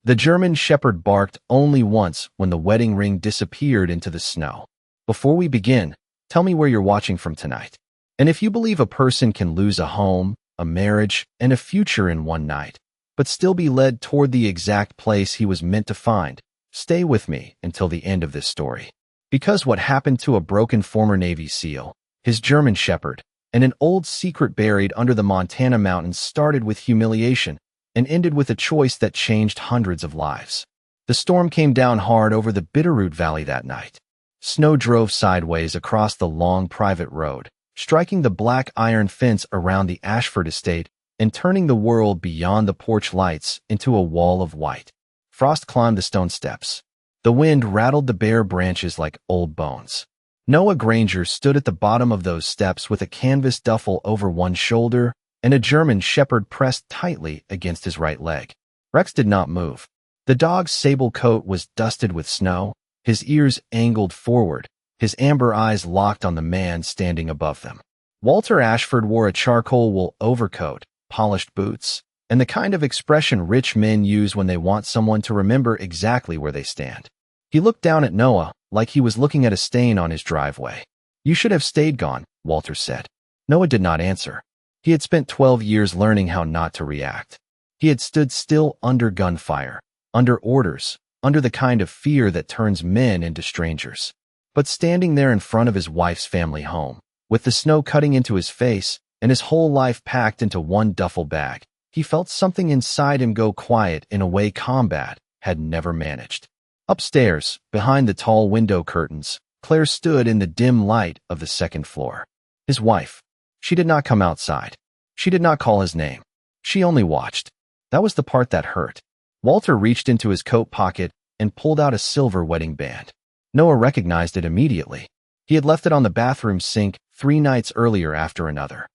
The German shepherd barked only once when the wedding ring disappeared into the snow. Before we begin, tell me where you're watching from tonight. And if you believe a person can lose a home, a marriage, and a future in one night, but still be led toward the exact place he was meant to find, stay with me until the end of this story. Because what happened to a broken former Navy SEAL, his German shepherd, and an old secret buried under the Montana mountains started with humiliation and ended with a choice that changed hundreds of lives. The storm came down hard over the Bitterroot Valley that night. Snow drove sideways across the long private road, striking the black iron fence around the Ashford estate and turning the world beyond the porch lights into a wall of white. Frost climbed the stone steps. The wind rattled the bare branches like old bones. Noah Granger stood at the bottom of those steps with a canvas duffel over one shoulder and a German shepherd pressed tightly against his right leg. Rex did not move. The dog's sable coat was dusted with snow, his ears angled forward, his amber eyes locked on the man standing above them. Walter Ashford wore a charcoal wool overcoat, polished boots, and the kind of expression rich men use when they want someone to remember exactly where they stand. He looked down at Noah like he was looking at a stain on his driveway. "You should have stayed gone," Walter said. Noah did not answer. He had spent 12 years learning how not to react. He had stood still under gunfire, under orders, under the kind of fear that turns men into strangers. But standing there in front of his wife's family home, with the snow cutting into his face and his whole life packed into one duffel bag, he felt something inside him go quiet in a way combat had never managed. Upstairs, behind the tall window curtains, Claire stood in the dim light of the second floor. His wife. She did not come outside. She did not call his name. She only watched. That was the part that hurt. Walter reached into his coat pocket and pulled out a silver wedding band. Noah recognized it immediately. He had left it on the bathroom sink 3 nights earlier after another.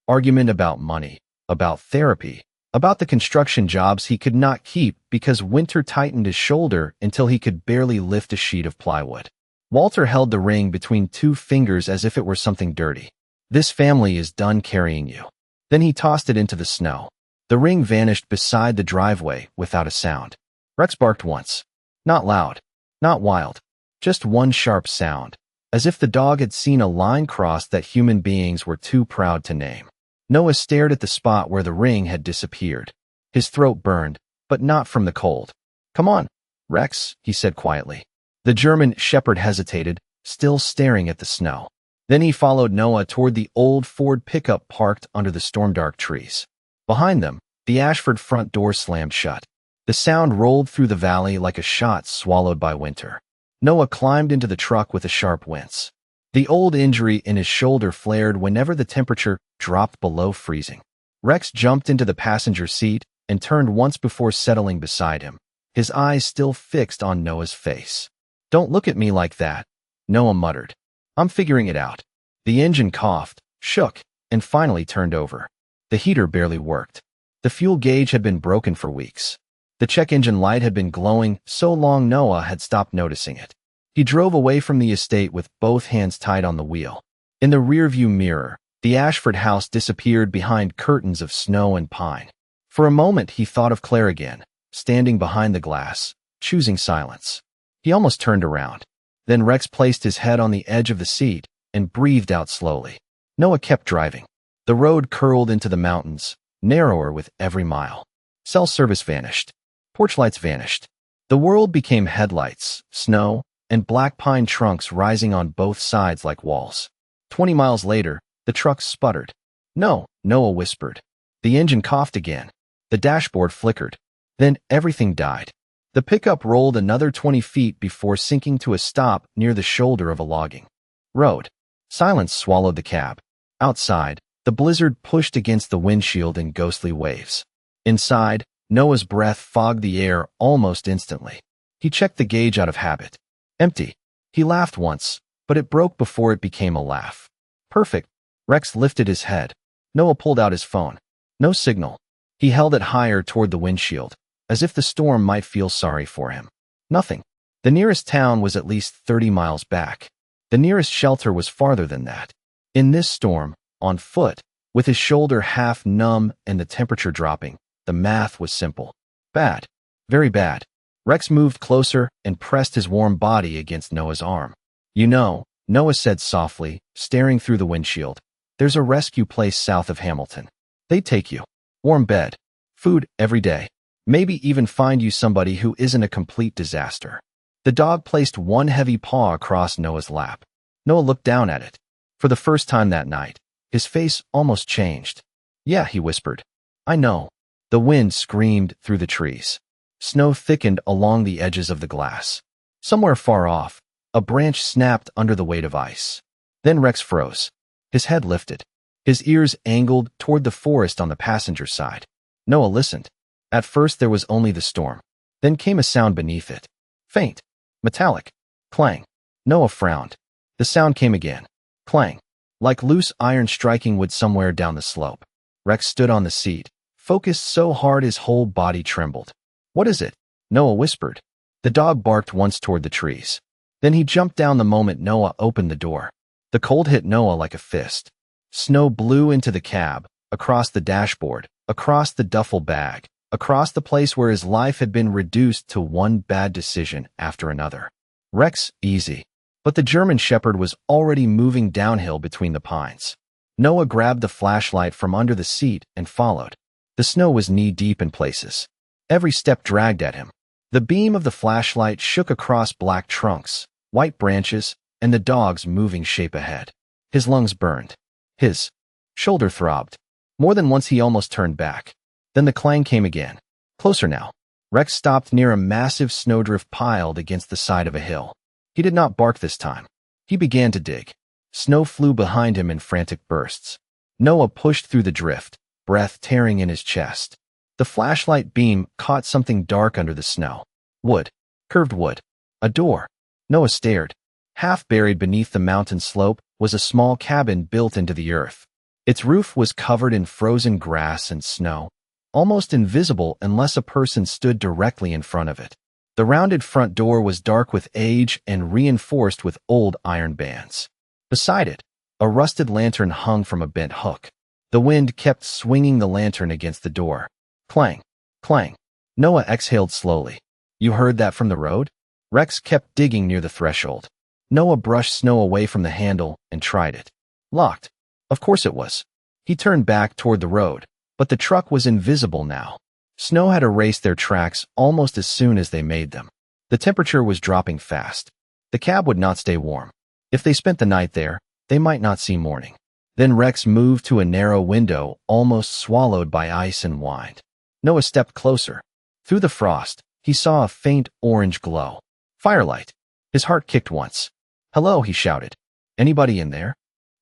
Argument about money, about therapy, about the construction jobs he could not keep because winter tightened his shoulder until he could barely lift a sheet of plywood. Walter held the ring between 2 fingers as if it were something dirty. "This family is done carrying you." Then he tossed it into the snow. The ring vanished beside the driveway without a sound. Rex barked once. Not loud, not wild, just one sharp sound, as if the dog had seen a line crossed that human beings were too proud to name. Noah stared at the spot where the ring had disappeared. His throat burned, but not from the cold. "Come on, Rex," he said quietly. The German shepherd hesitated, still staring at the snow. Then he followed Noah toward the old Ford pickup parked under the storm-dark trees. Behind them, the Ashford front door slammed shut. The sound rolled through the valley like a shot swallowed by winter. Noah climbed into the truck with a sharp wince. The old injury in his shoulder flared whenever the temperature dropped below freezing. Rex jumped into the passenger seat and turned once before settling beside him, his eyes still fixed on Noah's face. "Don't look at me like that," Noah muttered. "I'm figuring it out." The engine coughed, shook, and finally turned over. The heater barely worked. The fuel gauge had been broken for weeks. The check engine light had been glowing so long Noah had stopped noticing it. He drove away from the estate with both hands tied on the wheel. In the rearview mirror, the Ashford house disappeared behind curtains of snow and pine. For a moment he thought of Claire again, standing behind the glass, choosing silence. He almost turned around. Then Rex placed his head on the edge of the seat and breathed out slowly. Noah kept driving. The road curled into the mountains, narrower with every mile. Cell service vanished. Porch lights vanished. The world became headlights, snow, and black pine trunks rising on both sides like walls. 20 miles later, the truck sputtered. "No," Noah whispered. The engine coughed again. The dashboard flickered. Then everything died. The pickup rolled another 20 feet before sinking to a stop near the shoulder of a logging road. Silence swallowed the cab. Outside, the blizzard pushed against the windshield in ghostly waves. Inside, Noah's breath fogged the air almost instantly. He checked the gauge out of habit. Empty. He laughed once, but it broke before it became a laugh. "Perfect." Rex lifted his head. Noah pulled out his phone. No signal. He held it higher toward the windshield, as if the storm might feel sorry for him. Nothing. The nearest town was at least 30 miles back. The nearest shelter was farther than that. In this storm, on foot, with his shoulder half numb and the temperature dropping, the math was simple. Bad. Very bad. Rex moved closer and pressed his warm body against Noah's arm. You know, Noah said softly, staring through the windshield. There's a rescue place south of Hamilton. They'd take you. Warm bed. Food every day. Maybe even find you somebody who isn't a complete disaster. The dog placed one heavy paw across Noah's lap. Noah looked down at it. For the first time that night, his face almost changed. Yeah, he whispered. I know. The wind screamed through the trees. Snow thickened along the edges of the glass. Somewhere far off, a branch snapped under the weight of ice. Then Rex froze. His head lifted. His ears angled toward the forest on the passenger side. Noah listened. At first there was only the storm. Then came a sound beneath it. Faint. Metallic. Clang. Noah frowned. The sound came again. Clang. Like loose iron striking wood somewhere down the slope. Rex stood on the seat, focused so hard his whole body trembled. What is it? Noah whispered. The dog barked once toward the trees. Then he jumped down the moment Noah opened the door. The cold hit Noah like a fist. Snow blew into the cab, across the dashboard, across the duffel bag, across the place where his life had been reduced to one bad decision after another. Rex, easy. But the German Shepherd was already moving downhill between the pines. Noah grabbed the flashlight from under the seat and followed. The snow was knee-deep in places. Every step dragged at him. The beam of the flashlight shook across black trunks, white branches, and the dog's moving shape ahead. His lungs burned. His shoulder throbbed. More than once he almost turned back. Then the clang came again. Closer now. Rex stopped near a massive snowdrift piled against the side of a hill. He did not bark this time. He began to dig. Snow flew behind him in frantic bursts. Noah pushed through the drift, breath tearing in his chest. The flashlight beam caught something dark under the snow. Wood. Curved wood. A door. Noah stared. Half buried beneath the mountain slope was a small cabin built into the earth. Its roof was covered in frozen grass and snow, almost invisible unless a person stood directly in front of it. The rounded front door was dark with age and reinforced with old iron bands. Beside it, a rusted lantern hung from a bent hook. The wind kept swinging the lantern against the door. Clang, clang. Noah exhaled slowly. You heard that from the road? Rex kept digging near the threshold. Noah brushed snow away from the handle and tried it. Locked. Of course it was. He turned back toward the road, but the truck was invisible now. Snow had erased their tracks almost as soon as they made them. The temperature was dropping fast. The cab would not stay warm. If they spent the night there, they might not see morning. Then Rex moved to a narrow window almost swallowed by ice and wind. Noah stepped closer. Through the frost, he saw a faint orange glow. Firelight. His heart kicked once. Hello, he shouted. Anybody in there?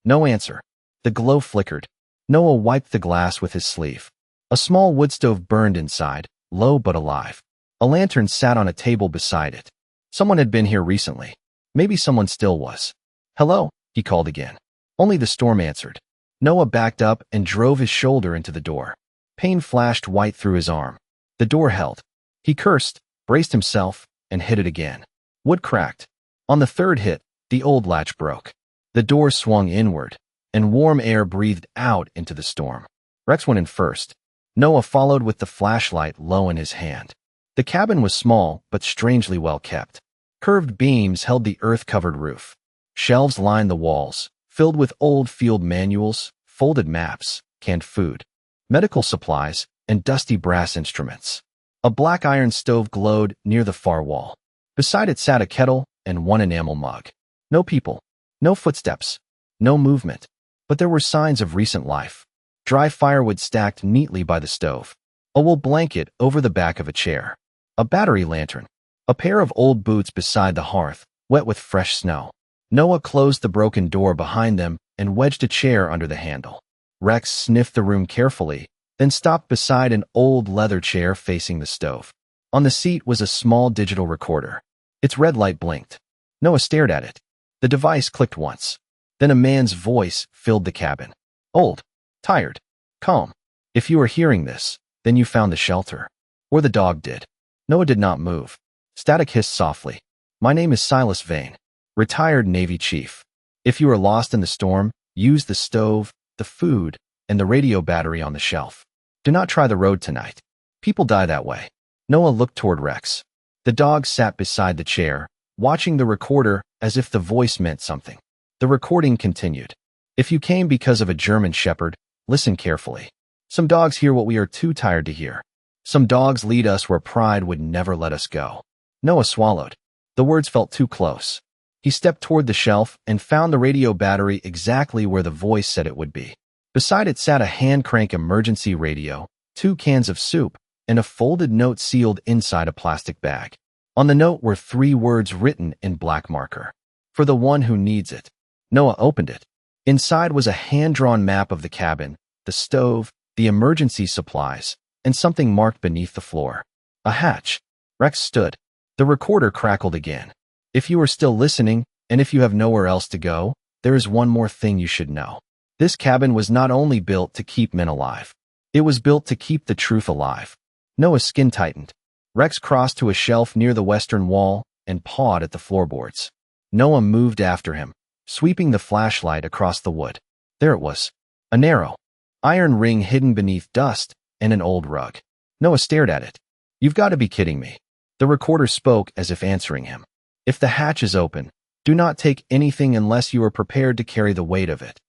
No answer. The glow flickered. Noah wiped the glass with his sleeve. A small wood stove burned inside, low but alive. A lantern sat on a table beside it. Someone had been here recently. Maybe someone still was. Hello, he called again. Only the storm answered. Noah backed up and drove his shoulder into the door. Pain flashed white through his arm. The door held. He cursed, braced himself, and hit it again. Wood cracked. On the third hit, the old latch broke. The door swung inward, and warm air breathed out into the storm. Rex went in first. Noah followed with the flashlight low in his hand. The cabin was small, but strangely well kept. Curved beams held the earth-covered roof. Shelves lined the walls, filled with old field manuals, folded maps, canned food, medical supplies, and dusty brass instruments. A black iron stove glowed near the far wall. Beside it sat a kettle and one enamel mug. No people, no footsteps, no movement, but there were signs of recent life. Dry firewood stacked neatly by the stove. A wool blanket over the back of a chair. A battery lantern. A pair of old boots beside the hearth, wet with fresh snow. Noah closed the broken door behind them and wedged a chair under the handle. Rex sniffed the room carefully, then stopped beside an old leather chair facing the stove. On the seat was a small digital recorder. Its red light blinked. Noah stared at it. The device clicked once. Then a man's voice filled the cabin. Old. Tired. Calm. If you are hearing this, then you found the shelter. Or the dog did. Noah did not move. Static hissed softly. My name is Silas Vane, retired Navy chief. If you are lost in the storm, use the stove, the food, and the radio battery on the shelf. Do not try the road tonight. People die that way. Noah looked toward Rex. The dog sat beside the chair, watching the recorder as if the voice meant something. The recording continued. If you came because of a German shepherd, listen carefully. Some dogs hear what we are too tired to hear. Some dogs lead us where pride would never let us go. Noah swallowed. The words felt too close. He stepped toward the shelf and found the radio battery exactly where the voice said it would be. Beside it sat a hand-crank emergency radio, 2 cans of soup, and a folded note sealed inside a plastic bag. On the note were 3 words written in black marker. For the one who needs it. Noah opened it. Inside was a hand-drawn map of the cabin, the stove, the emergency supplies, and something marked beneath the floor. A hatch. Rex stood. The recorder crackled again. If you are still listening, and if you have nowhere else to go, there is one more thing you should know. This cabin was not only built to keep men alive. It was built to keep the truth alive. Noah's skin tightened. Rex crossed to a shelf near the western wall and pawed at the floorboards. Noah moved after him, sweeping the flashlight across the wood. There it was. A narrow, iron ring hidden beneath dust and an old rug. Noah stared at it. You've got to be kidding me. The recorder spoke as if answering him. If the hatch is open, do not take anything unless you are prepared to carry the weight of it.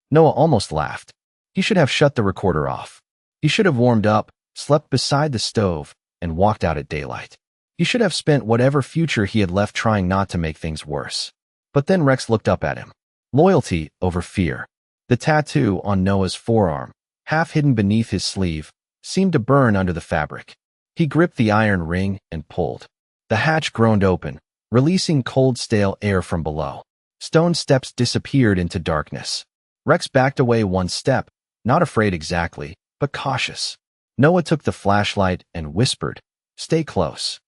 Noah almost laughed. He should have shut the recorder off. He should have warmed up, slept beside the stove, and walked out at daylight. He should have spent whatever future he had left trying not to make things worse. But then Rex looked up at him. Loyalty over fear. The tattoo on Noah's forearm, half hidden beneath his sleeve, seemed to burn under the fabric. He gripped the iron ring and pulled. The hatch groaned open, releasing cold, stale air from below. Stone steps disappeared into darkness. Rex backed away 1 step, not afraid exactly, but cautious. Noah took the flashlight and whispered, "Stay close."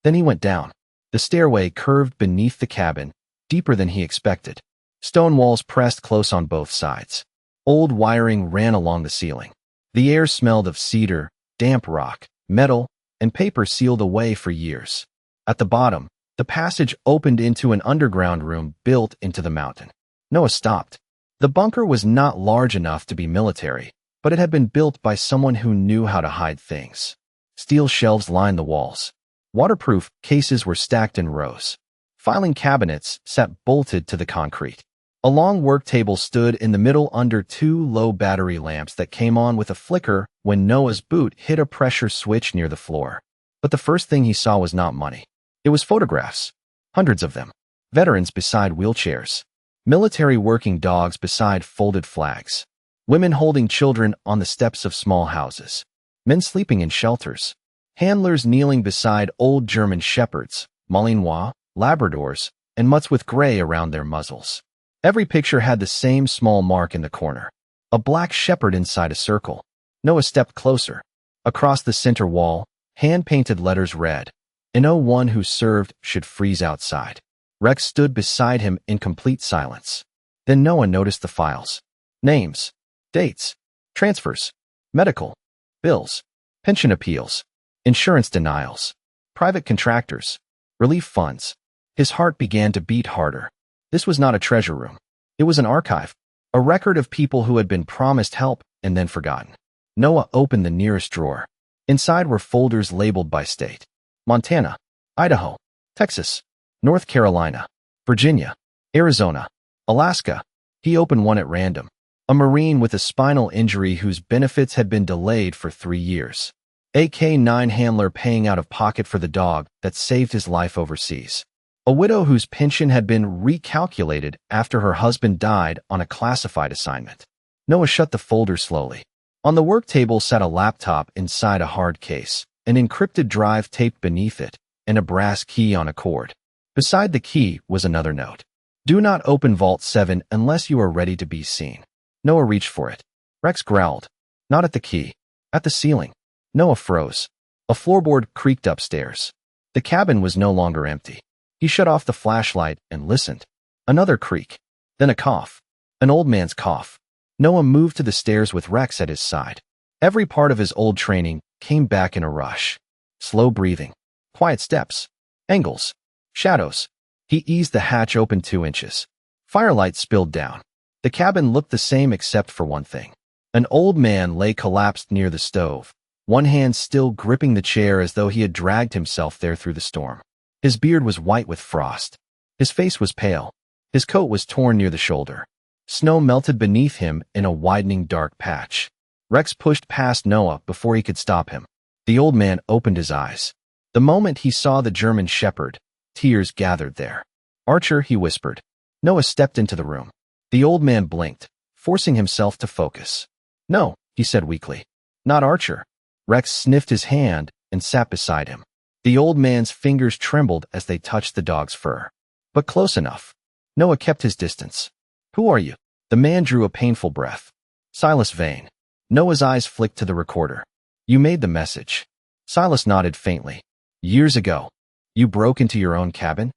Then he went down. The stairway curved beneath the cabin, deeper than he expected. Stone walls pressed close on both sides. Old wiring ran along the ceiling. The air smelled of cedar, damp rock, metal, and paper sealed away for years. At the bottom, the passage opened into an underground room built into the mountain. Noah stopped. The bunker was not large enough to be military, but it had been built by someone who knew how to hide things. Steel shelves lined the walls. Waterproof cases were stacked in rows. Filing cabinets sat bolted to the concrete. A long work table stood in the middle under 2 low battery lamps that came on with a flicker when Noah's boot hit a pressure switch near the floor. But the first thing he saw was not money. It was photographs. Hundreds of them. Veterans beside wheelchairs. Military working dogs beside folded flags. Women holding children on the steps of small houses. Men sleeping in shelters. Handlers kneeling beside old German shepherds, Malinois, Labradors, and mutts with gray around their muzzles. Every picture had the same small mark in the corner. A black shepherd inside a circle. Noah stepped closer. Across the center wall, hand-painted letters read, "No one who served should freeze outside." Rex stood beside him in complete silence. Then Noah noticed the files. Names, dates, transfers, medical, bills, pension appeals, insurance denials, private contractors, relief funds. His heart began to beat harder. This was not a treasure room. It was an archive, a record of people who had been promised help and then forgotten. Noah opened the nearest drawer. Inside were folders labeled by state. Montana, Idaho, Texas, North Carolina, Virginia, Arizona, Alaska. He opened one at random. A Marine with a spinal injury whose benefits had been delayed for 3 years. A K-9 handler paying out of pocket for the dog that saved his life overseas. A widow whose pension had been recalculated after her husband died on a classified assignment. Noah shut the folder slowly. On the work table sat a laptop inside a hard case, an encrypted drive taped beneath it, and a brass key on a cord. Beside the key was another note. "Do not open Vault 7 unless you are ready to be seen." Noah reached for it. Rex growled. Not at the key. At the ceiling. Noah froze. A floorboard creaked upstairs. The cabin was no longer empty. He shut off the flashlight and listened. Another creak. Then a cough. An old man's cough. Noah moved to the stairs with Rex at his side. Every part of his old training came back in a rush. Slow breathing. Quiet steps. Angles. Shadows. He eased the hatch open 2 inches. Firelight spilled down. The cabin looked the same except for one thing. An old man lay collapsed near the stove, one hand still gripping the chair as though he had dragged himself there through the storm. His beard was white with frost. His face was pale. His coat was torn near the shoulder. Snow melted beneath him in a widening dark patch. Rex pushed past Noah before he could stop him. The old man opened his eyes. The moment he saw the German shepherd, tears gathered there. "Archer," he whispered. Noah stepped into the room. The old man blinked, forcing himself to focus. "No," he said weakly. "Not Archer." Rex sniffed his hand and sat beside him. The old man's fingers trembled as they touched the dog's fur. But close enough. Noah kept his distance. "Who are you?" The man drew a painful breath. "Silas Vane." Noah's eyes flicked to the recorder. "You made the message." Silas nodded faintly. "Years ago. You broke into your own cabin?"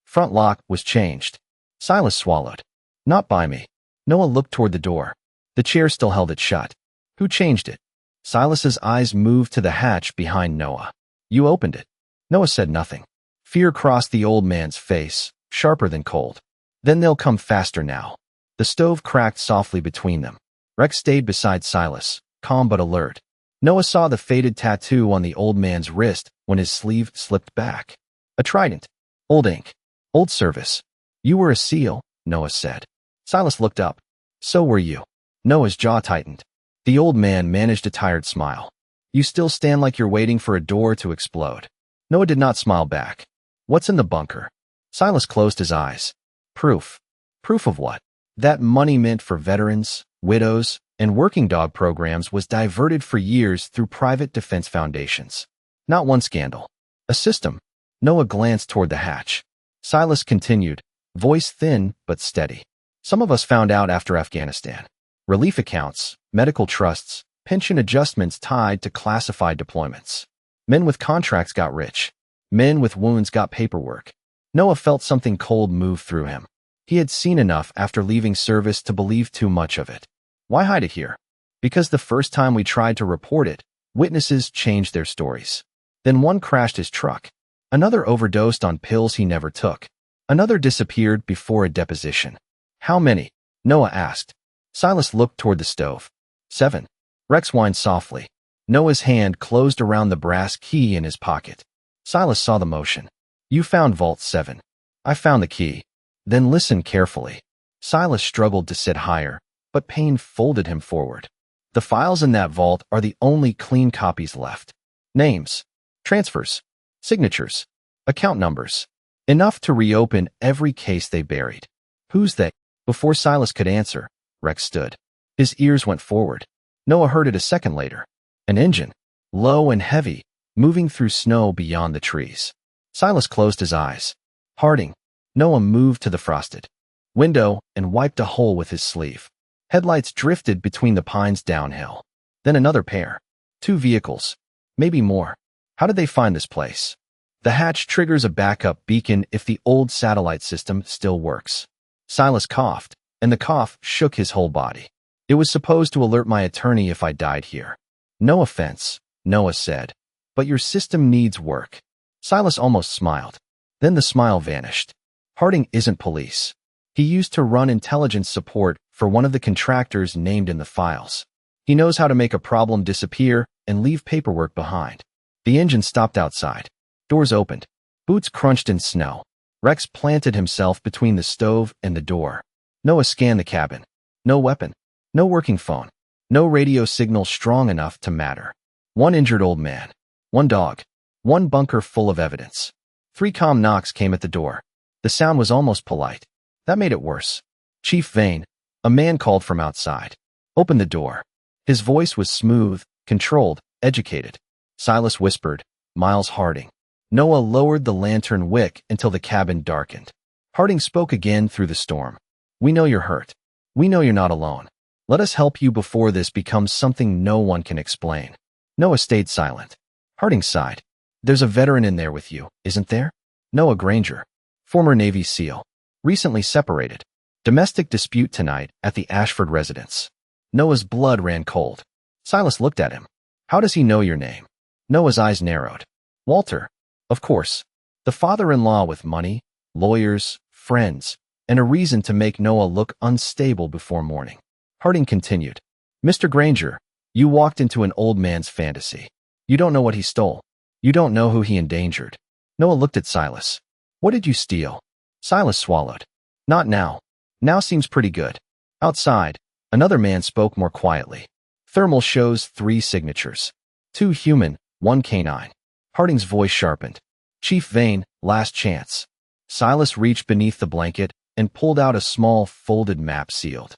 "Front lock was changed." Silas swallowed. "Not by me." Noah looked toward the door. The chair still held it shut. "Who changed it?" Silas's eyes moved to the hatch behind Noah. "You opened it." Noah said nothing. Fear crossed the old man's face, sharper than cold. "Then they'll come faster now." The stove cracked softly between them. Rex stayed beside Silas, calm but alert. Noah saw the faded tattoo on the old man's wrist when his sleeve slipped back. A trident. Old ink. Old service. "You were a SEAL," Noah said. Silas looked up. "So were you." Noah's jaw tightened. The old man managed a tired smile. "You still stand like you're waiting for a door to explode." Noah did not smile back. "What's in the bunker?" Silas closed his eyes. "Proof." "Proof of what?" "That money meant for veterans, widows, and working dog programs was diverted for years through private defense foundations. Not one scandal. A system." Noah glanced toward the hatch. Silas continued, voice thin but steady. "Some of us found out after Afghanistan. Relief accounts, medical trusts, pension adjustments tied to classified deployments. Men with contracts got rich. Men with wounds got paperwork." Noah felt something cold move through him. He had seen enough after leaving service to believe too much of it. Why hide it here? Because the first time we tried to report it, witnesses changed their stories. Then one crashed his truck. Another overdosed on pills he never took. Another disappeared before a deposition. "How many?" Noah asked. Silas looked toward the stove. 7. Rex whined softly. Noah's hand closed around the brass key in his pocket. Silas saw the motion. "You found Vault 7. I found the key." "Then listen carefully." Silas struggled to sit higher, but pain folded him forward. "The files in that vault are the only clean copies left. Names, transfers, signatures, account numbers. Enough to reopen every case they buried." "Who's they?" Before Silas could answer, Rex stood. His ears went forward. Noah heard it a second later. An engine, low and heavy, moving through snow beyond the trees. Silas closed his eyes. "Harding." Noah moved to the frosted window and wiped a hole with his sleeve. Headlights drifted between the pines downhill. Then another pair. 2 vehicles. Maybe more. How did they find this place? The hatch triggers a backup beacon if the old satellite system still works. Silas coughed, and the cough shook his whole body. "It was supposed to alert my attorney if I died here." "No offense," Noah said, "but your system needs work." Silas almost smiled. Then the smile vanished. "Harding isn't police. He used to run intelligence support for one of the contractors named in the files. He knows how to make a problem disappear and leave paperwork behind." The engine stopped outside. Doors opened. Boots crunched in snow. Rex planted himself between the stove and the door. Noah scanned the cabin. No weapon. No working phone. No radio signal strong enough to matter. One injured old man. One dog. One bunker full of evidence. 3 calm knocks came at the door. The sound was almost polite. That made it worse. "Chief Vane," a man called from outside. "Open the door." His voice was smooth, controlled, educated. Silas whispered, "Miles Harding." Noah lowered the lantern wick until the cabin darkened. Harding spoke again through the storm. "We know you're hurt. We know you're not alone. Let us help you before this becomes something no one can explain." Noah stayed silent. Harding sighed. "There's a veteran in there with you, isn't there?" "Noah Granger. Former Navy SEAL. Recently separated. Domestic dispute tonight at the Ashford residence." Noah's blood ran cold. Silas looked at him. "How does he know your name?" Noah's eyes narrowed. "Walter. Of course. The father-in-law with money, lawyers, friends, and a reason to make Noah look unstable before morning." Harding continued. "Mr. Granger, you walked into an old man's fantasy. You don't know what he stole. You don't know who he endangered. Noah looked at Silas. What did you steal? Silas swallowed. Not now. Now seems pretty good. Outside, another man spoke more quietly. Thermal shows 3 signatures. 2 human, 1 canine. Harding's voice sharpened. Chief Vane, last chance. Silas reached beneath the blanket and pulled out a small, folded map sealed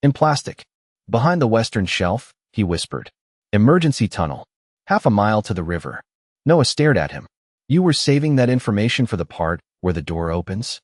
in plastic. Behind the western shelf, he whispered. Emergency tunnel. Half a mile to the river. Noah stared at him. You were saving that information for the part where the door opens?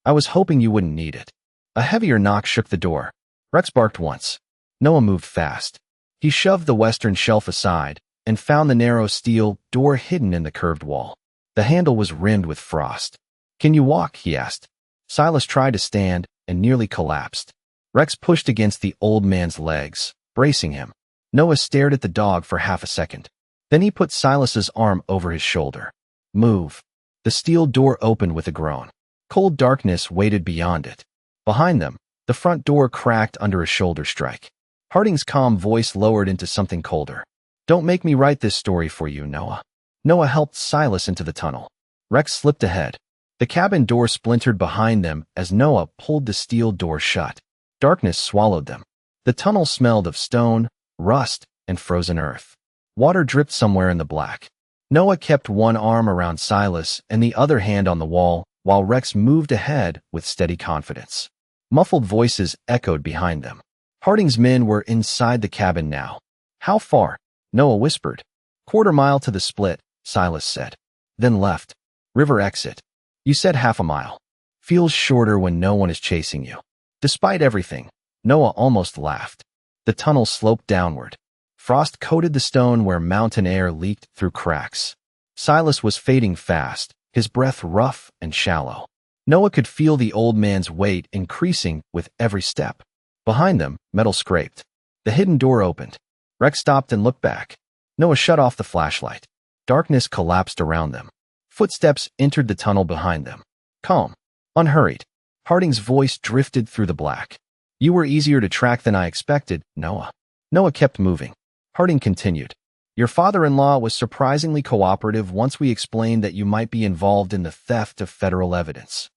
I was hoping you wouldn't need it. A heavier knock shook the door. Rex barked once. Noah moved fast. He shoved the western shelf aside and found the narrow steel door hidden in the curved wall. The handle was rimmed with frost. Can you walk? He asked. Silas tried to stand and nearly collapsed. Rex pushed against the old man's legs, bracing him. Noah stared at the dog for half a second. Then he put Silas's arm over his shoulder. Move. The steel door opened with a groan. Cold darkness waited beyond it. Behind them, the front door cracked under a shoulder strike. Harding's calm voice lowered into something colder. Don't make me write this story for you, Noah. Noah helped Silas into the tunnel. Rex slipped ahead. The cabin door splintered behind them as Noah pulled the steel door shut. Darkness swallowed them. The tunnel smelled of stone, rust, and frozen earth. Water dripped somewhere in the black. Noah kept one arm around Silas and the other hand on the wall, while Rex moved ahead with steady confidence. Muffled voices echoed behind them. Harding's men were inside the cabin now. How far? Noah whispered. Quarter mile to the split, Silas said. Then left. River exit. You said half a mile. Feels shorter when no one is chasing you. Despite everything, Noah almost laughed. The tunnel sloped downward. Frost coated the stone where mountain air leaked through cracks. Silas was fading fast, his breath rough and shallow. Noah could feel the old man's weight increasing with every step. Behind them, metal scraped. The hidden door opened. Rex stopped and looked back. Noah shut off the flashlight. Darkness collapsed around them. Footsteps entered the tunnel behind them. Calm. Unhurried. Harding's voice drifted through the black. You were easier to track than I expected, Noah. Noah kept moving. Harding continued. Your father-in-law was surprisingly cooperative once we explained that you might be involved in the theft of federal evidence.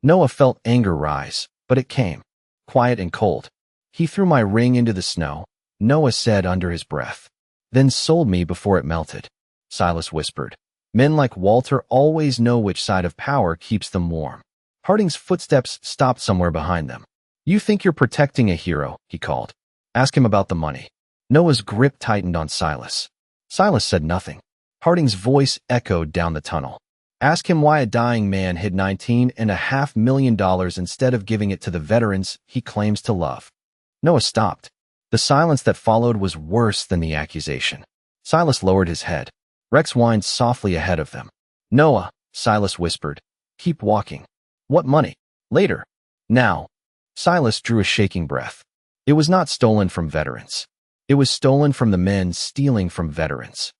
Noah felt anger rise, but it came. Quiet and cold. He threw my ring into the snow, Noah said under his breath. Then sold me before it melted. Silas whispered. Men like Walter always know which side of power keeps them warm. Harding's footsteps stopped somewhere behind them. You think you're protecting a hero, he called. Ask him about the money. Noah's grip tightened on Silas. Silas said nothing. Harding's voice echoed down the tunnel. Ask him why a dying man hid $19.5 million instead of giving it to the veterans he claims to love. Noah stopped. The silence that followed was worse than the accusation. Silas lowered his head. Rex whined softly ahead of them. Noah, Silas whispered. Keep walking. What money? Later. Now. Silas drew a shaking breath. It was not stolen from veterans. It was stolen from the men stealing from veterans.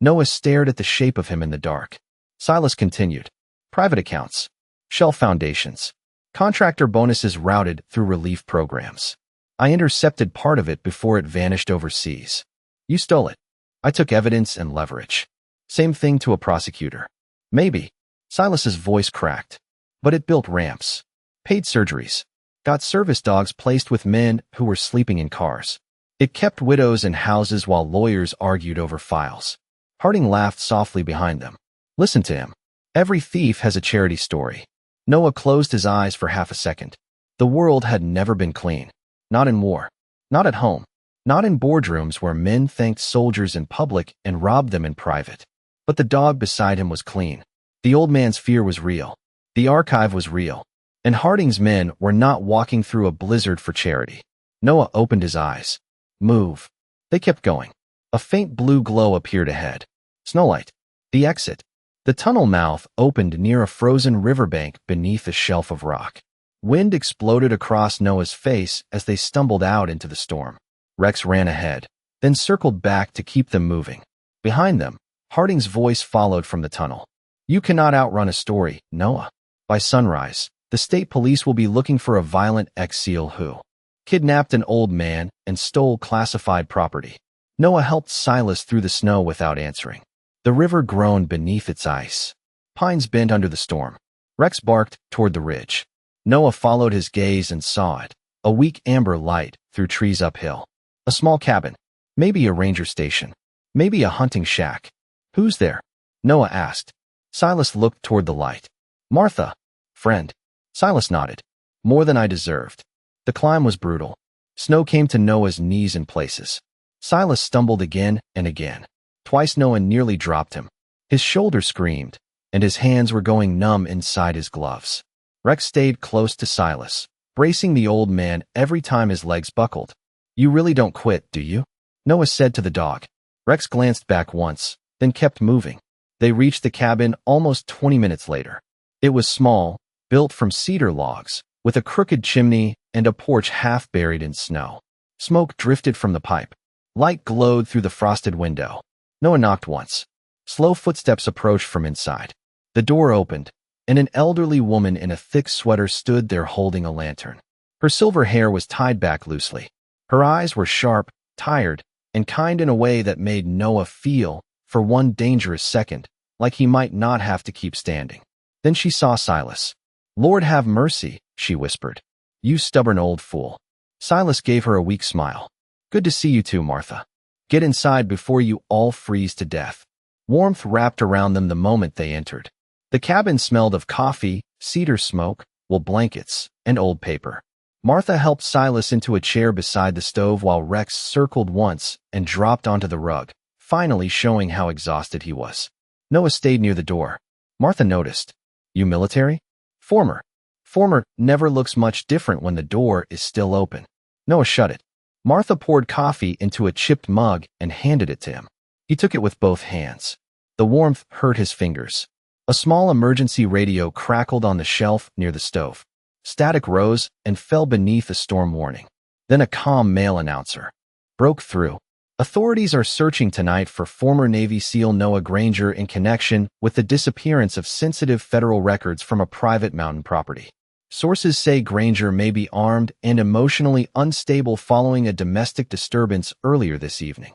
Noah stared at the shape of him in the dark. Silas continued. Private accounts. Shell foundations. Contractor bonuses routed through relief programs. I intercepted part of it before it vanished overseas. You stole it. I took evidence and leverage. Same thing to a prosecutor. Maybe. Silas's voice cracked. But it built ramps. Paid surgeries. Got service dogs placed with men who were sleeping in cars. It kept widows in houses while lawyers argued over files. Harding laughed softly behind them. Listen to him. Every thief has a charity story. Noah closed his eyes for half a second. The world had never been clean. Not in war. Not at home. Not in boardrooms where men thanked soldiers in public and robbed them in private. But the dog beside him was clean. The old man's fear was real. The archive was real. And Harding's men were not walking through a blizzard for charity. Noah opened his eyes. Move. They kept going. A faint blue glow appeared ahead. Snowlight. The exit. The tunnel mouth opened near a frozen riverbank beneath a shelf of rock. Wind exploded across Noah's face as they stumbled out into the storm. Rex ran ahead, then circled back to keep them moving. Behind them, Harding's voice followed from the tunnel. You cannot outrun a story, Noah. By sunrise, the state police will be looking for a violent ex-SEAL who kidnapped an old man and stole classified property. Noah helped Silas through the snow without answering. The river groaned beneath its ice. Pines bent under the storm. Rex barked toward the ridge. Noah followed his gaze and saw it, a weak amber light through trees uphill. A small cabin, maybe a ranger station, maybe a hunting shack. Who's there? Noah asked. Silas looked toward the light. Martha. Friend. Silas nodded. More than I deserved. The climb was brutal. Snow came to Noah's knees in places. Silas stumbled again and again. Twice Noah nearly dropped him. His shoulder screamed, and his hands were going numb inside his gloves. Rex stayed close to Silas, bracing the old man every time his legs buckled. You really don't quit, do you? Noah said to the dog. Rex glanced back once, then kept moving. They reached the cabin almost 20 minutes later. It was small, built from cedar logs, with a crooked chimney and a porch half buried in snow. Smoke drifted from the pipe. Light glowed through the frosted window. Noah knocked once. Slow footsteps approached from inside. The door opened, and an elderly woman in a thick sweater stood there holding a lantern. Her silver hair was tied back loosely. Her eyes were sharp, tired, and kind in a way that made Noah feel, for one dangerous second, like he might not have to keep standing. Then she saw Silas. Lord have mercy, she whispered. You stubborn old fool. Silas gave her a weak smile. Good to see you too, Martha. Get inside before you all freeze to death. Warmth wrapped around them the moment they entered. The cabin smelled of coffee, cedar smoke, wool blankets, and old paper. Martha helped Silas into a chair beside the stove while Rex circled once and dropped onto the rug, finally showing how exhausted he was. Noah stayed near the door. Martha noticed. You military? Former. Former never looks much different when the door is still open. Noah shut it. Martha poured coffee into a chipped mug and handed it to him. He took it with both hands. The warmth hurt his fingers. A small emergency radio crackled on the shelf near the stove. Static rose and fell beneath a storm warning. Then a calm male announcer broke through. Authorities are searching tonight for former Navy SEAL Noah Granger in connection with the disappearance of sensitive federal records from a private mountain property. Sources say Granger may be armed and emotionally unstable following a domestic disturbance earlier this evening.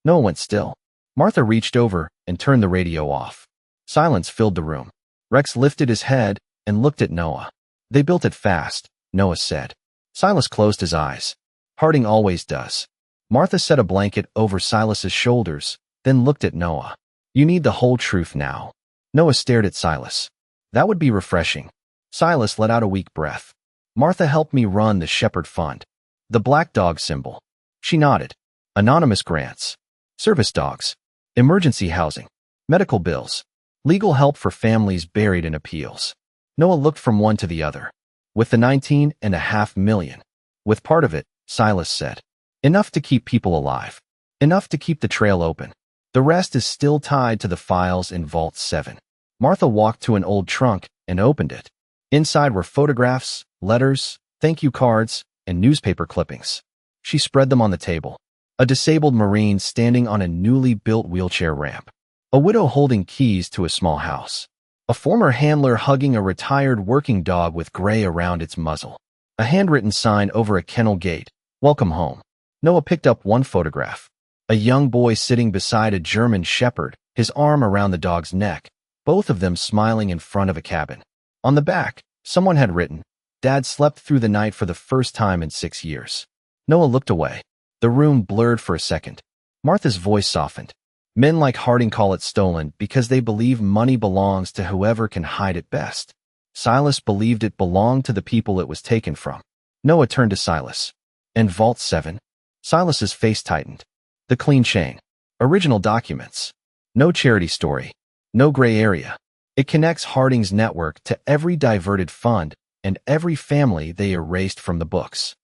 Noah went still. Martha reached over and turned the radio off. Silence filled the room. Rex lifted his head and looked at Noah. They built it fast, Noah said. Silas closed his eyes. Harding always does. Martha set a blanket over Silas's shoulders, then looked at Noah. You need the whole truth now. Noah stared at Silas. That would be refreshing. Silas let out a weak breath. Martha helped me run the Shepherd Fund. The black dog symbol. She nodded. Anonymous grants. Service dogs. Emergency housing. Medical bills. Legal help for families buried in appeals. Noah looked from one to the other. With the 19.5 million. With part of it, Silas said. Enough to keep people alive. Enough to keep the trail open. The rest is still tied to the files in Vault 7. Martha walked to an old trunk and opened it. Inside were photographs, letters, thank you cards, and newspaper clippings. She spread them on the table. A disabled Marine standing on a newly built wheelchair ramp. A widow holding keys to a small house. A former handler hugging a retired working dog with gray around its muzzle. A handwritten sign over a kennel gate. Welcome home. Noah picked up one photograph. A young boy sitting beside a German shepherd, his arm around the dog's neck, both of them smiling in front of a cabin. On the back, someone had written, Dad slept through the night for the first time in 6 years. Noah looked away. The room blurred for a second. Martha's voice softened. Men like Harding call it stolen because they believe money belongs to whoever can hide it best. Silas believed it belonged to the people it was taken from. Noah turned to Silas. And Vault 7? Silas's face tightened. The clean chain. Original documents. No charity story. No gray area. It connects Harding's network to every diverted fund and every family they erased from the books.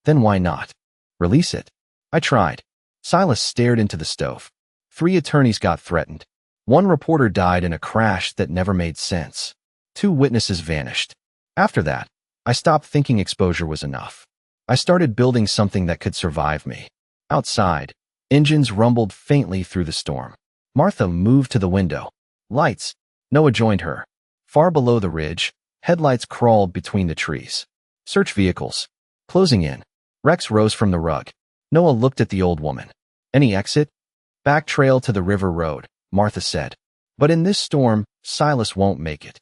Then why not? Release it. I tried. Silas stared into the stove. 3 attorneys got threatened. 1 reporter died in a crash that never made sense. 2 witnesses vanished. After that, I stopped thinking exposure was enough. I started building something that could survive me. Outside, engines rumbled faintly through the storm. Martha moved to the window. Lights. Noah joined her. Far below the ridge, headlights crawled between the trees. Search vehicles. Closing in. Rex rose from the rug. Noah looked at the old woman. Any exit? Back trail to the river road, Martha said. But in this storm, Silas won't make it.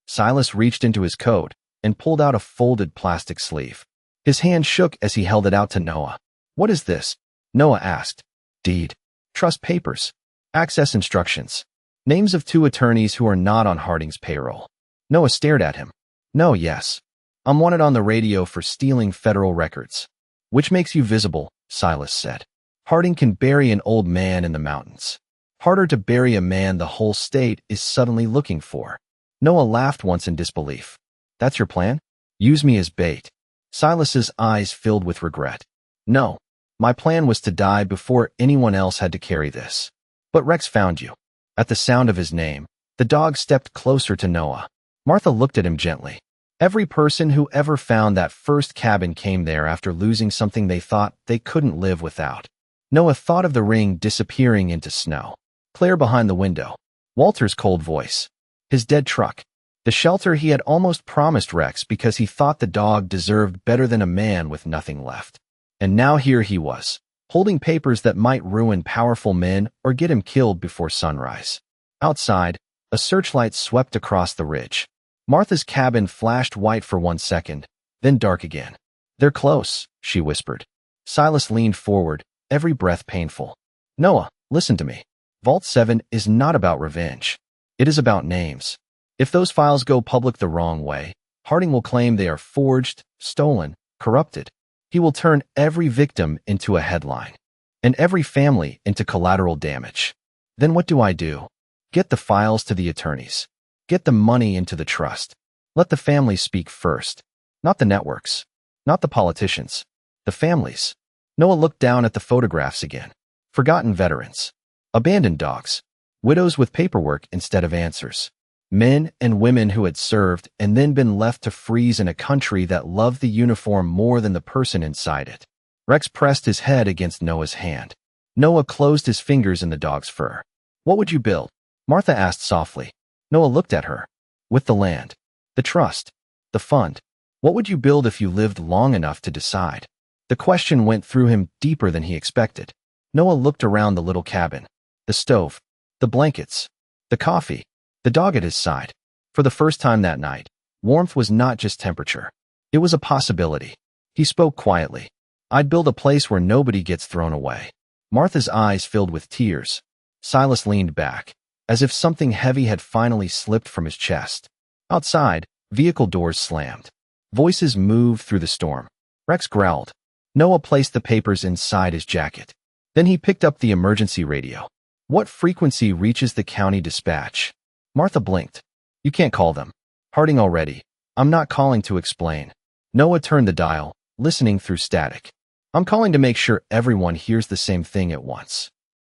Silas reached into his coat and pulled out a folded plastic sleeve. His hand shook as he held it out to Noah. What is this? Noah asked. Deed. Trust papers. Access instructions. Names of 2 attorneys who are not on Harding's payroll. Noah stared at him. No, yes. I'm wanted on the radio for stealing federal records. Which makes you visible, Silas said. Harding can bury an old man in the mountains. Harder to bury a man the whole state is suddenly looking for. Noah laughed once in disbelief. That's your plan? Use me as bait. Silas's eyes filled with regret. No. My plan was to die before anyone else had to carry this. But Rex found you. At the sound of his name, the dog stepped closer to Noah. Martha looked at him gently. Every person who ever found that first cabin came there after losing something they thought they couldn't live without. Noah thought of the ring disappearing into snow. Claire behind the window. Walter's cold voice. His dead truck. The shelter he had almost promised Rex because he thought the dog deserved better than a man with nothing left. And now here he was, holding papers that might ruin powerful men or get him killed before sunrise. Outside, a searchlight swept across the ridge. Martha's cabin flashed white for 1 second, then dark again. They're close, she whispered. Silas leaned forward, every breath painful. Noah, listen to me. Vault 7 is not about revenge. It is about names. If those files go public the wrong way, Harding will claim they are forged, stolen, corrupted. He will turn every victim into a headline, and every family into collateral damage. Then what do? Get the files to the attorneys. Get the money into the trust. Let the families speak first. Not the networks. Not the politicians. The families. Noah looked down at the photographs again. Forgotten veterans. Abandoned dogs. Widows with paperwork instead of answers. Men and women who had served and then been left to freeze in a country that loved the uniform more than the person inside it. Rex pressed his head against Noah's hand. Noah closed his fingers in the dog's fur. What would you build? Martha asked softly. Noah looked at her. With the land. The trust. The fund. What would you build if you lived long enough to decide? The question went through him deeper than he expected. Noah looked around the little cabin. The stove. The blankets. The coffee. The dog at his side. For the first time that night, warmth was not just temperature. It was a possibility. He spoke quietly. I'd build a place where nobody gets thrown away. Martha's eyes filled with tears. Silas leaned back, as if something heavy had finally slipped from his chest. Outside, vehicle doors slammed. Voices moved through the storm. Rex growled. Noah placed the papers inside his jacket. Then he picked up the emergency radio. What frequency reaches the county dispatch? Martha blinked. You can't call them. Harding already. I'm not calling to explain. Noah turned the dial, listening through static. I'm calling to make sure everyone hears the same thing at once.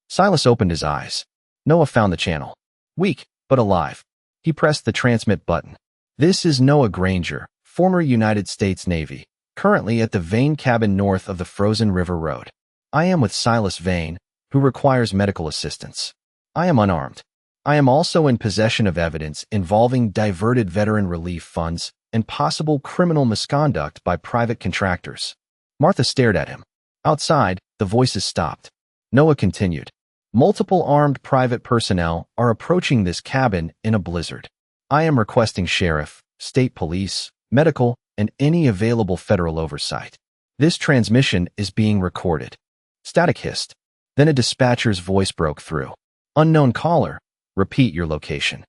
Silas opened his eyes. Noah found the channel. Weak, but alive. He pressed the transmit button. This is Noah Granger, former United States Navy, currently at the Vane cabin north of the Frozen River Road. I am with Silas Vane, who requires medical assistance. I am unarmed. I am also in possession of evidence involving diverted veteran relief funds and possible criminal misconduct by private contractors. Martha stared at him. Outside, the voices stopped. Noah continued. Multiple armed private personnel are approaching this cabin in a blizzard. I am requesting sheriff, state police, medical, and any available federal oversight. This transmission is being recorded. Static hissed. Then a dispatcher's voice broke through. Unknown caller. Repeat your location.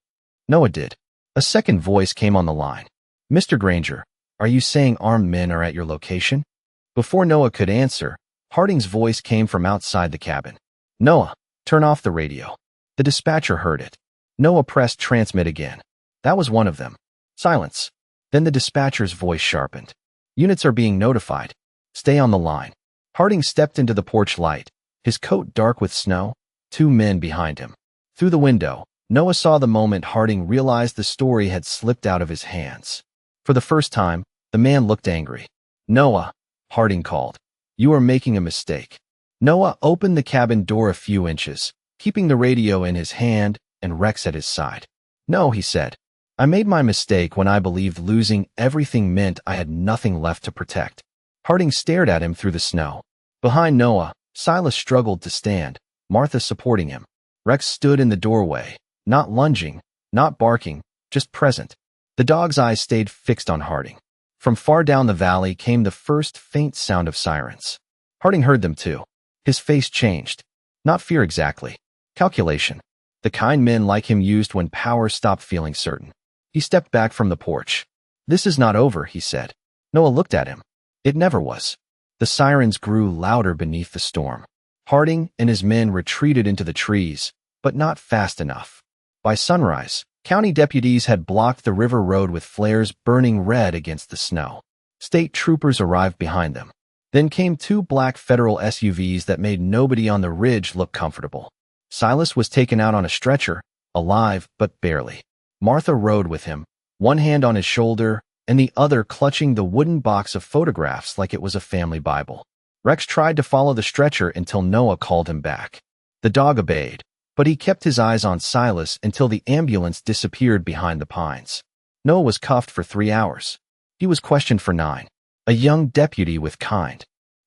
Noah did. A second voice came on the line. Mr. Granger, are you saying armed men are at your location? Before Noah could answer, Harding's voice came from outside the cabin. Noah, turn off the radio. The dispatcher heard it. Noah pressed transmit again. That was one of them. Silence. Then the dispatcher's voice sharpened. Units are being notified. Stay on the line. Harding stepped into the porch light, his coat dark with snow, 2 men behind him. Through the window, Noah saw the moment Harding realized the story had slipped out of his hands. For the first time, the man looked angry. Noah, Harding called. You are making a mistake. Noah opened the cabin door a few inches, keeping the radio in his hand and Rex at his side. No, he said. I made my mistake when I believed losing everything meant I had nothing left to protect. Harding stared at him through the snow. Behind Noah, Silas struggled to stand, Martha supporting him. Rex stood in the doorway, not lunging, not barking, just present. The dog's eyes stayed fixed on Harding. From far down the valley came the first faint sound of sirens. Harding heard them too. His face changed. Not fear exactly. Calculation. The kind men like him used when power stopped feeling certain. He stepped back from the porch. "This is not over," he said. Noah looked at him. It never was. The sirens grew louder beneath the storm. Harding and his men retreated into the trees, but not fast enough. By sunrise, county deputies had blocked the river road with flares burning red against the snow. State troopers arrived behind them. Then came two black federal SUVs that made nobody on the ridge look comfortable. Silas was taken out on a stretcher, alive but barely. Martha rode with him, one hand on his shoulder and the other clutching the wooden box of photographs like it was a family Bible. Rex tried to follow the stretcher until Noah called him back. The dog obeyed, but he kept his eyes on Silas until the ambulance disappeared behind the pines. Noah was cuffed for 3 hours. He was questioned for 9. A young deputy with kind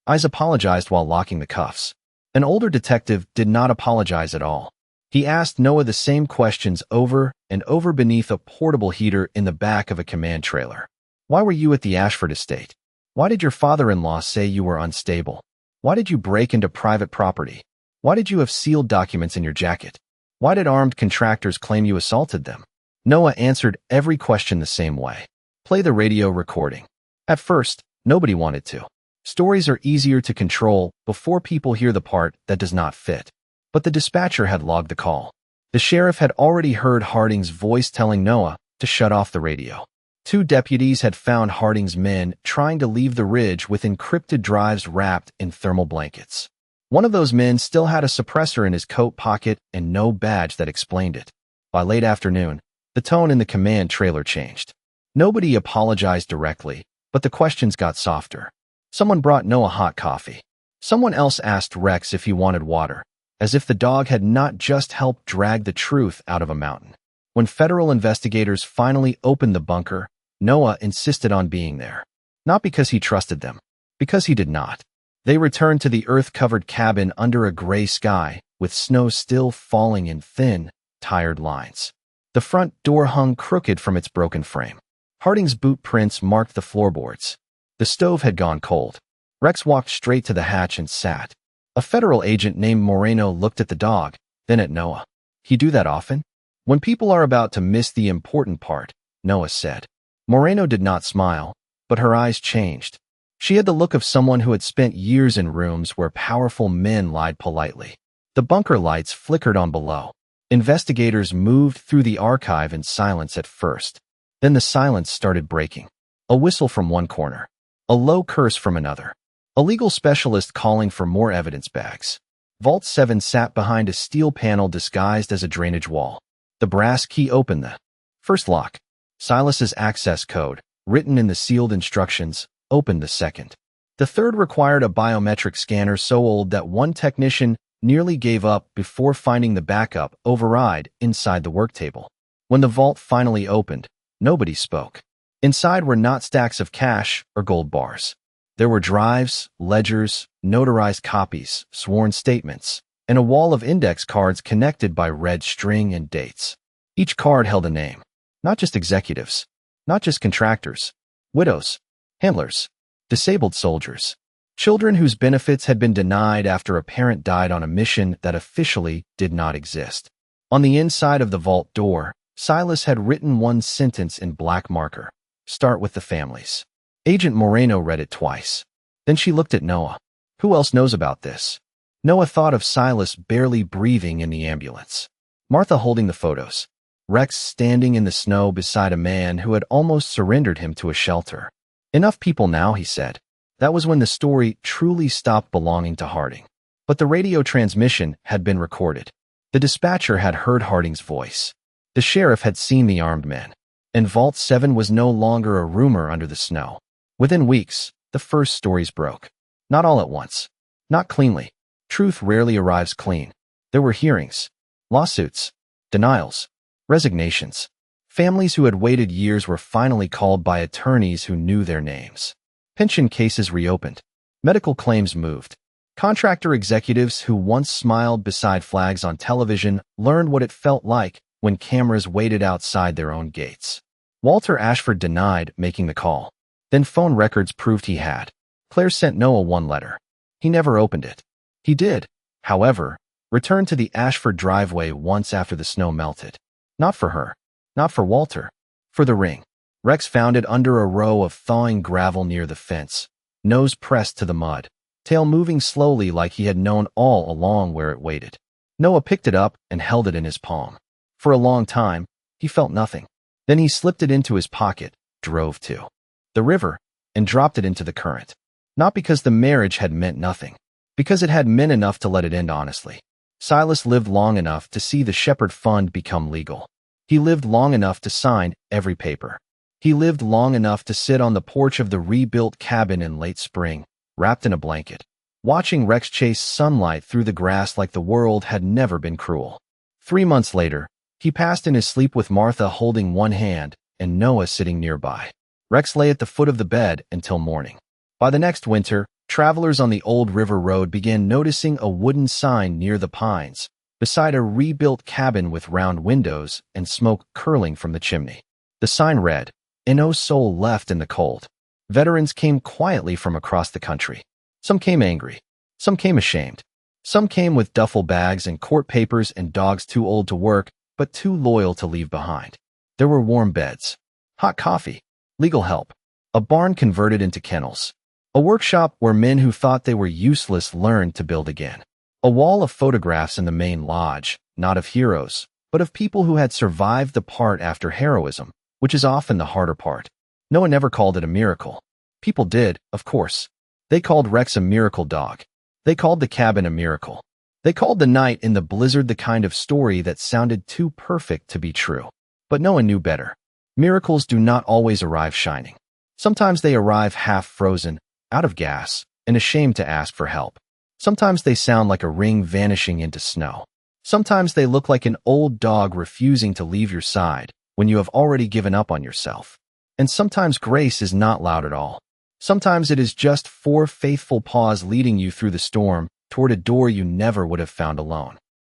eyes apologized while locking the cuffs. An older detective did not apologize at all. He asked Noah the same questions over and over beneath a portable heater in the back of a command trailer. Why were you at the Ashford estate? Why did your father-in-law say you were unstable? Why did you break into private property? Why did you have sealed documents in your jacket? Why did armed contractors claim you assaulted them? Noah answered every question the same way. Play the radio recording. At first, nobody wanted to. Stories are easier to control before people hear the part that does not fit. But the dispatcher had logged the call. The sheriff had already heard Harding's voice telling Noah to shut off the radio. 2 deputies had found Harding's men trying to leave the ridge with encrypted drives wrapped in thermal blankets. One of those men still had a suppressor in his coat pocket and no badge that explained it. By late afternoon, the tone in the command trailer changed. Nobody apologized directly, but the questions got softer. Someone brought Noah hot coffee. Someone else asked Rex if he wanted water, as if the dog had not just helped drag the truth out of a mountain. When federal investigators finally opened the bunker, Noah insisted on being there. Not because he trusted them, because he did not. They returned to the earth-covered cabin under a gray sky, with snow still falling in thin, tired lines. The front door hung crooked from its broken frame. Harding's boot prints marked the floorboards. The stove had gone cold. Rex walked straight to the hatch and sat. A federal agent named Moreno looked at the dog, then at Noah. "He do that often?" "When people are about to miss the important part," Noah said. Moreno did not smile, but her eyes changed. She had the look of someone who had spent years in rooms where powerful men lied politely. The bunker lights flickered on below. Investigators moved through the archive in silence at first. Then the silence started breaking. A whistle from one corner. A low curse from another. A legal specialist calling for more evidence bags. Vault 7 sat behind a steel panel disguised as a drainage wall. The brass key opened the first lock. Silas's access code, written in the sealed instructions, opened the second. The third required a biometric scanner so old that one technician nearly gave up before finding the backup override inside the work table. When the vault finally opened, nobody spoke. Inside were not stacks of cash or gold bars. There were drives, ledgers, notarized copies, sworn statements, and a wall of index cards connected by red string and dates. Each card held a name. Not just executives, not just contractors, widows, handlers, disabled soldiers, children whose benefits had been denied after a parent died on a mission that officially did not exist. On the inside of the vault door, Silas had written one sentence in black marker. "Start with the families." Agent Moreno read it twice. Then she looked at Noah. Who else knows about this? Noah thought of Silas barely breathing in the ambulance. Martha holding the photos. Rex standing in the snow beside a man who had almost surrendered him to a shelter. Enough people now, he said. That was when the story truly stopped belonging to Harding. But the radio transmission had been recorded. The dispatcher had heard Harding's voice. The sheriff had seen the armed men. And Vault 7 was no longer a rumor under the snow. Within weeks, the first stories broke. Not all at once. Not cleanly. Truth rarely arrives clean. There were hearings, lawsuits, denials, resignations. Families who had waited years were finally called by attorneys who knew their names. Pension cases reopened. Medical claims moved. Contractor executives who once smiled beside flags on television learned what it felt like when cameras waited outside their own gates. Walter Ashford denied making the call. Then phone records proved he had. Claire sent Noah one letter. He never opened it. He did, however, return to the Ashford driveway once after the snow melted. Not for her. Not for Walter. For the ring. Rex found it under a row of thawing gravel near the fence, nose pressed to the mud, tail moving slowly like he had known all along where it waited. Noah picked it up and held it in his palm. For a long time, he felt nothing. Then he slipped it into his pocket, drove to the river, and dropped it into the current. Not because the marriage had meant nothing. Because it had meant enough to let it end honestly. Silas lived long enough to see the Shepherd Fund become legal. He lived long enough to sign every paper. He lived long enough to sit on the porch of the rebuilt cabin in late spring, wrapped in a blanket, watching Rex chase sunlight through the grass like the world had never been cruel. 3 months later, he passed in his sleep with Martha holding one hand and Noah sitting nearby. Rex lay at the foot of the bed until morning. By the next winter, travelers on the old river road began noticing a wooden sign near the pines, beside a rebuilt cabin with round windows and smoke curling from the chimney. The sign read, "No soul left in the cold." Veterans came quietly from across the country. Some came angry. Some came ashamed. Some came with duffel bags and court papers and dogs too old to work, but too loyal to leave behind. There were warm beds, hot coffee, legal help, a barn converted into kennels, a workshop where men who thought they were useless learned to build again, a wall of photographs in the main lodge, not of heroes, but of people who had survived the part after heroism, which is often the harder part. No one ever called it a miracle. People did, of course. They called Rex a miracle dog. They called the cabin a miracle. They called the night in the blizzard the kind of story that sounded too perfect to be true. But no one knew better. Miracles do not always arrive shining. Sometimes they arrive half frozen, out of gas, and ashamed to ask for help. Sometimes they sound like a ring vanishing into snow. Sometimes they look like an old dog refusing to leave your side when you have already given up on yourself. And sometimes grace is not loud at all. Sometimes it is just 4 faithful paws leading you through the storm toward a door you never would have found alone.